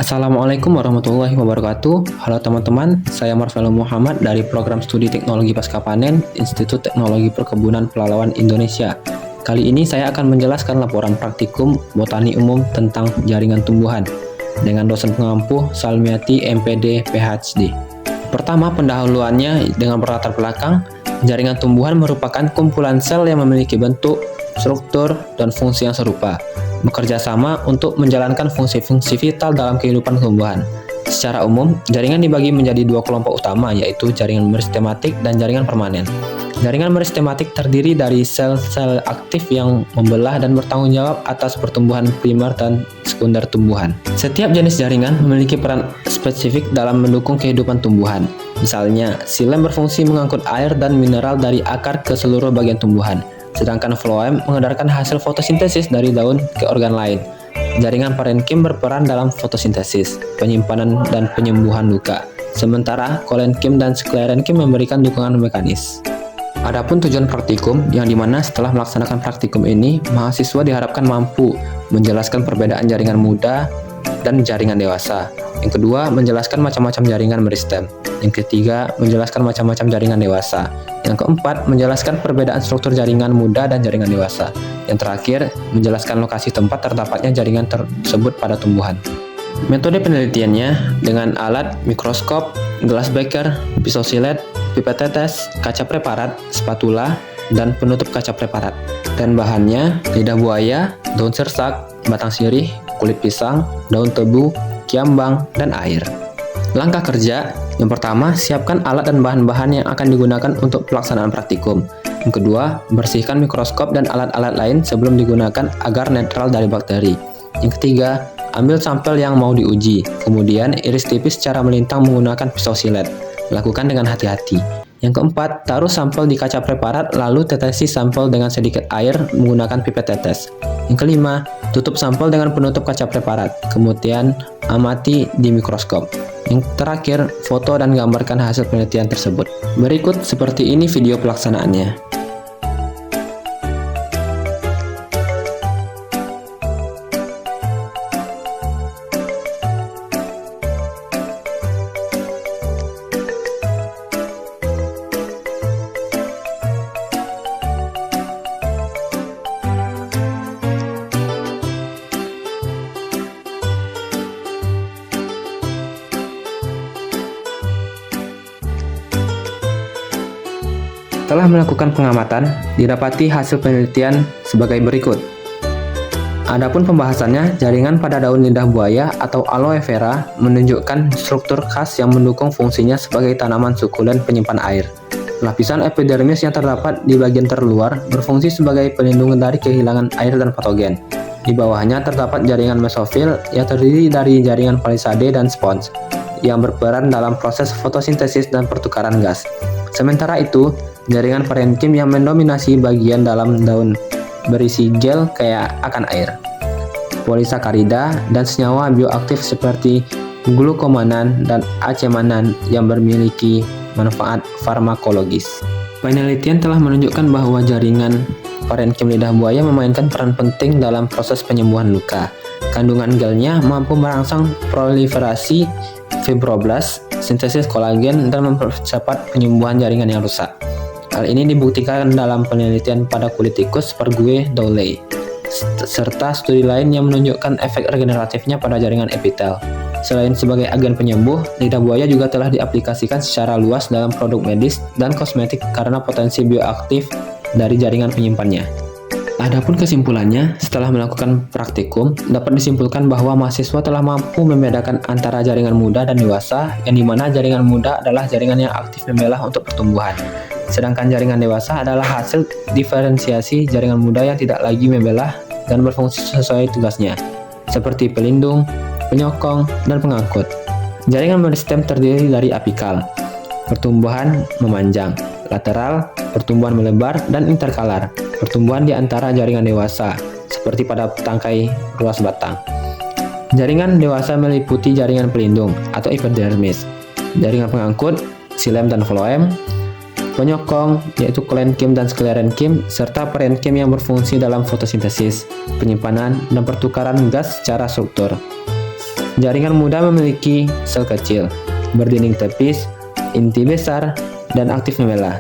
Assalamualaikum warahmatullahi wabarakatuh. Halo teman-teman, saya Marvelo Muhammad dari Program Studi Teknologi Pascapanen Institut Teknologi Perkebunan Pelalawan Indonesia. Kali ini saya akan menjelaskan laporan praktikum Botani Umum tentang jaringan tumbuhan dengan dosen pengampu Salmiati MPD PhD. Pertama, pendahuluannya dengan berlatar belakang, jaringan tumbuhan merupakan kumpulan sel yang memiliki bentuk, struktur, dan fungsi yang serupa, bekerja sama untuk menjalankan fungsi-fungsi vital dalam kehidupan tumbuhan. Secara umum, jaringan dibagi menjadi dua kelompok utama, yaitu jaringan meristematik dan jaringan permanen. Jaringan meristematik terdiri dari sel-sel aktif yang membelah dan bertanggung jawab atas pertumbuhan primer dan sekunder tumbuhan. Setiap jenis jaringan memiliki peran spesifik dalam mendukung kehidupan tumbuhan. Misalnya, xilem berfungsi mengangkut air dan mineral dari akar ke seluruh bagian tumbuhan, sedangkan floem mengedarkan hasil fotosintesis dari daun ke organ lain. Jaringan parenkim berperan dalam fotosintesis, penyimpanan, dan penyembuhan luka, sementara kolenkim dan sklerenkim memberikan dukungan mekanis. Adapun tujuan praktikum, yang dimana setelah melaksanakan praktikum ini, mahasiswa diharapkan mampu menjelaskan perbedaan jaringan muda dan jaringan dewasa. Yang kedua, menjelaskan macam-macam jaringan meristem. Yang ketiga, menjelaskan macam-macam jaringan dewasa. Yang keempat, menjelaskan perbedaan struktur jaringan muda dan jaringan dewasa. Yang terakhir, menjelaskan lokasi tempat terdapatnya jaringan tersebut pada tumbuhan. Metode penelitiannya dengan alat mikroskop, gelas beker, pisau silet, pipet tetes, kaca preparat, spatula, dan penutup kaca preparat. Dan bahannya lidah buaya, daun sersak, batang sirih, kulit pisang, daun tebu, kiambang, dan air. Langkah kerja, yang pertama, siapkan alat dan bahan-bahan yang akan digunakan untuk pelaksanaan praktikum. Yang kedua, bersihkan mikroskop dan alat-alat lain sebelum digunakan agar netral dari bakteri. Yang ketiga, ambil sampel yang mau diuji, kemudian iris tipis secara melintang menggunakan pisau silet. Lakukan dengan hati-hati. Yang keempat, taruh sampel di kaca preparat lalu tetesi sampel dengan sedikit air menggunakan pipet tetes. Yang kelima, tutup sampel dengan penutup kaca preparat, kemudian amati di mikroskop. Yang terakhir, foto dan gambarkan hasil penelitian tersebut. Berikut seperti ini video pelaksanaannya. Setelah melakukan pengamatan, didapati hasil penelitian sebagai berikut. Adapun pembahasannya, jaringan pada daun lidah buaya atau aloe vera menunjukkan struktur khas yang mendukung fungsinya sebagai tanaman sukulen penyimpan air. Lapisan epidermis yang terdapat di bagian terluar berfungsi sebagai pelindung dari kehilangan air dan patogen. Di bawahnya terdapat jaringan mesofil yang terdiri dari jaringan palisade dan spons yang berperan dalam proses fotosintesis dan pertukaran gas. Sementara itu, jaringan parenkim yang mendominasi bagian dalam daun berisi gel kaya akan air, polisakarida, dan senyawa bioaktif seperti glukomanan dan acemanan yang memiliki manfaat farmakologis. Penelitian telah menunjukkan bahwa jaringan parenkim lidah buaya memainkan peran penting dalam proses penyembuhan luka. Kandungan gelnya mampu merangsang proliferasi fibroblast, sintesis kolagen, dan mempercepat penyembuhan jaringan yang rusak. Hal ini dibuktikan dalam penelitian pada kulit tikus Pergue Dowley, serta studi lain yang menunjukkan efek regeneratifnya pada jaringan epitel. Selain sebagai agen penyembuh, lidah buaya juga telah diaplikasikan secara luas dalam produk medis dan kosmetik karena potensi bioaktif dari jaringan penyimpannya. Adapun kesimpulannya, setelah melakukan praktikum, dapat disimpulkan bahwa mahasiswa telah mampu membedakan antara jaringan muda dan dewasa, yang dimana jaringan muda adalah jaringan yang aktif membelah untuk pertumbuhan. Sedangkan jaringan dewasa adalah hasil diferensiasi jaringan muda yang tidak lagi membelah dan berfungsi sesuai tugasnya, seperti pelindung, penyokong, dan pengangkut. Jaringan meristem terdiri dari apikal, pertumbuhan memanjang, lateral, pertumbuhan melebar, dan interkalar, pertumbuhan di antara jaringan dewasa, seperti pada tangkai ruas batang. Jaringan dewasa meliputi jaringan pelindung atau epidermis, jaringan pengangkut, xilem dan floem, penyokong yaitu kolenkim dan sklerenkim, serta parenkim yang berfungsi dalam fotosintesis, penyimpanan, dan pertukaran gas secara struktur. Jaringan muda memiliki sel kecil, berdinding tipis, inti besar, dan aktif membelah.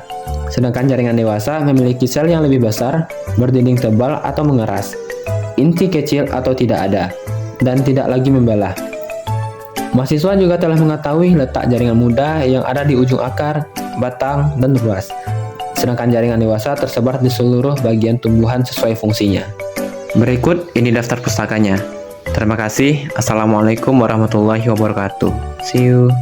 Sedangkan jaringan dewasa memiliki sel yang lebih besar, berdinding tebal atau mengeras, inti kecil atau tidak ada, dan tidak lagi membelah. Mahasiswa juga telah mengetahui letak jaringan muda yang ada di ujung akar, batang, dan ruas. Sedangkan jaringan dewasa tersebar di seluruh bagian tumbuhan sesuai fungsinya. Berikut ini daftar pustakanya. Terima kasih. Assalamualaikum warahmatullahi wabarakatuh. See you.